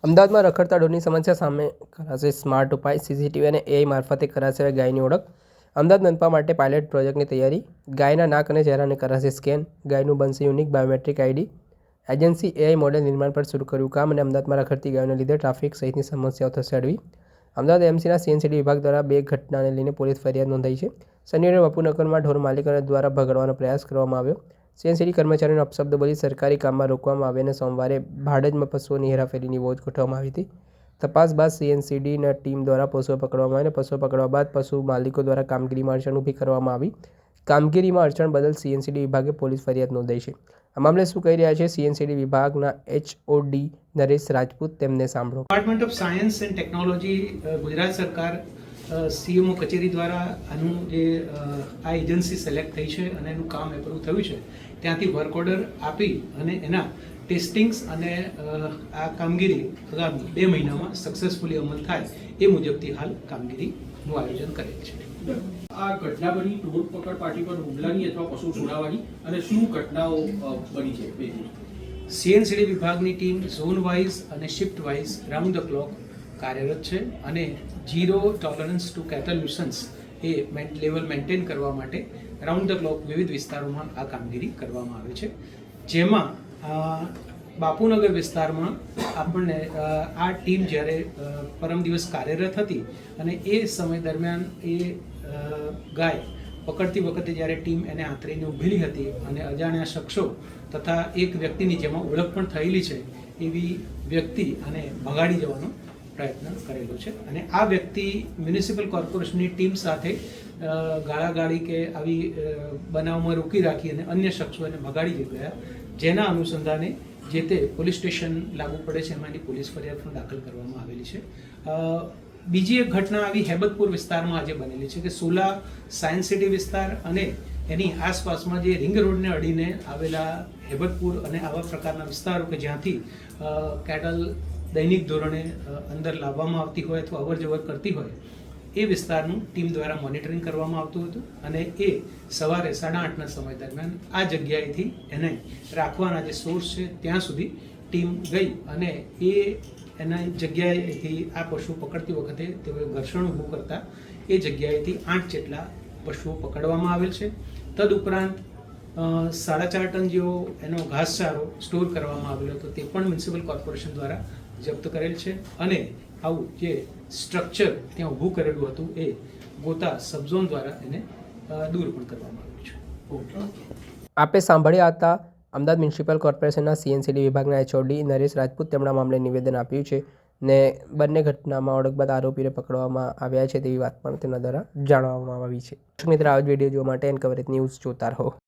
અમદાવાદમાં રખડતા ઢોરની સમસ્યા સામે કરાશે સ્માર્ટ ઉપાય, સીસીટીવી અને એઆઈ મારફતે કરાશે ગાયની ઓળખ. અમદાવાદ મનપા માટે પાયલટ પ્રોજેક્ટની તૈયારી. ગાયના નાક અને ચહેરાને કરાશે સ્કેન. ગાયનું બનશે unique biometric ID. Agency AI model નિર્માણ પર શરૂ કર્યું કામ અને અમદાવાદમાં રખડતી ગાયોને લીધે ટ્રાફિક સહિતની સમસ્યાઓ થશે હળવી. અમદાવાદ એમસીના સીએનસીડી વિભાગ દ્વારા બે ઘટનાને લઈને પોલીસ ફરિયાદ નોંધાઈ છે. શનિવારે બાપુનગરમાં ઢોર માલિકોને દ્વારા ભગાડવાનો પ્રયાસ કરવામાં આવ્યો. સીએનસીડી કર્મચારીઓને અપશબ્દ બોલી સરકારી કામમાં રોકવામાં આવ્યા અને સોમવારે ભાડજમાં પશુઓની હેરાફેરીની વોચ ગોઠવવામાં આવી હતી. તપાસ બાદ સીએનસીડીની ટીમ દ્વારા પશુઓ પકડવામાં આવી અને પશુઓ પકડવા બાદ પશુ માલિકો દ્વારા કામગીરીમાં અડચણ ઊભી કરવામાં આવી. કામગીરીમાં અડચણ બદલ સીએનસીડી વિભાગે પોલીસ ફરિયાદ નોંધાઈ છે. આ મામલે શું કહી રહ્યા છે સીએનસીડી વિભાગના એચઓડી નરેશ રાજપૂત, તેમને સાંભળો. Department of science and technology, Gujarat સરકાર, સીએમઓ કચેરી દ્વારા આનું જે આ એજન્સી સિલેક્ટ થઈ છે અને એનું કામ એપ્રૂવ થયું છે, ત્યાંથી વર્ક ઓર્ડર આપી અને એના ટેસ્ટિંગ્સ અને આ કામગીરી આગામી 2 મહિનામાં સક્સેસફુલી અમલ થાય એ મુજબથી હાલ કામગીરીનું આયોજન કરેલ છે. આ ઘટના બની ઢોર પકડ પાર્ટી પર હુમલાની અથવા પશુ છોડાવવાની અને શું ઘટનાઓ બની છે? સીએનસીડી વિભાગની ટીમ ઝોન વાઇઝ અને shift wise round the clock કાર્યરત છે અને zero tolerance to cattle nuisance એ લેવલ મેન્ટેન કરવા માટે રાઉન્ડ ધ ક્લોક વિવિધ વિસ્તારોમાં આ કામગીરી કરવામાં આવે છે. જેમાં બાપુનગર વિસ્તારમાં આપણને આ ટીમ જ્યારે પરમ દિવસ કાર્યરત હતી અને એ સમય દરમિયાન એ ગાય પકડતી વખતે જ્યારે ટીમ એને આંતરીને ઊભેલી હતી અને અજાણ્યા શખ્સો તથા એક વ્યક્તિની જેમાં ઓળખ પણ થયેલી છે એવી વ્યક્તિ અને ભગાડી જવાનો પ્રયત્ન કરેલો છે. અને આ વ્યક્તિ મ્યુનિસિપલ કોર્પોરેશનની ટીમ સાથે ગાળાગાળી કે આવી બનાવમાં રોકી રાખી અને અન્ય શખ્સો એને ભગાડી ગયા, જેના અનુસંધાને જે તે પોલીસ સ્ટેશન લાગુ પડે છે એમાંની પોલીસ ફરિયાદ પણ દાખલ કરવામાં આવેલી છે. બીજી એક ઘટના આવી હેબતપુર વિસ્તારમાં આજે બનેલી છે કે સોલા સાયન્સ સિટી વિસ્તાર અને એની આસપાસમાં જે રિંગ રોડને અડીને આવેલા હેબતપુર અને આવા પ્રકારના વિસ્તારો કે જ્યાંથી કેટલ દૈનિક ધોરણે અંદર લાવવામાં આવતી હોય અથવા અવર જવર કરતી હોય એ વિસ્તારનું ટીમ દ્વારા મોનિટરિંગ કરવામાં આવતું હતું અને એ સવારે 8:30ના સમય દરમિયાન આ જગ્યાએથી એને રાખવાના જે સોર્સ છે ત્યાં સુધી ટીમ ગઈ અને એના જગ્યાએથી આ પશુ પકડતી વખતે તેઓએ ઘર્ષણ ઊભું કરતા એ જગ્યાએથી 8 જેટલા પશુઓ પકડવામાં આવેલ છે. તદુપરાંત 4.5 ટન જેવો એનો ઘાસચારો સ્ટોર કરવામાં આવેલો હતો, તે પણ મ્યુનિસિપલ કોર્પોરેશન દ્વારા જપ્ત કરેલ છે અને આવું જે સ્ટ્રક્ચર ત્યાં ઊભું કરેલું હતું એ ગોતા સબઝોન દ્વારા એને દૂર પણ કરવામાં આવ્યું છે. આપે સાંભળ્યા હતા અમદાવાદ મ્યુનિસિપલ કોર્પોરેશનના સીએનસીડી વિભાગના એચઓડી નરેશ રાજપૂત. તેમના મામલે નિવેદન આપ્યું છે ને બંને ઘટનામાં ઓળખ બાદ આરોપીને પકડવામાં આવ્યા છે તેવી વાત પણ તેમના દ્વારા જાણવામાં આવી છે. મિત્ર, આ જ વિડીયો જોવા માટે એનકવરેજ ન્યૂઝ જોતા રહો.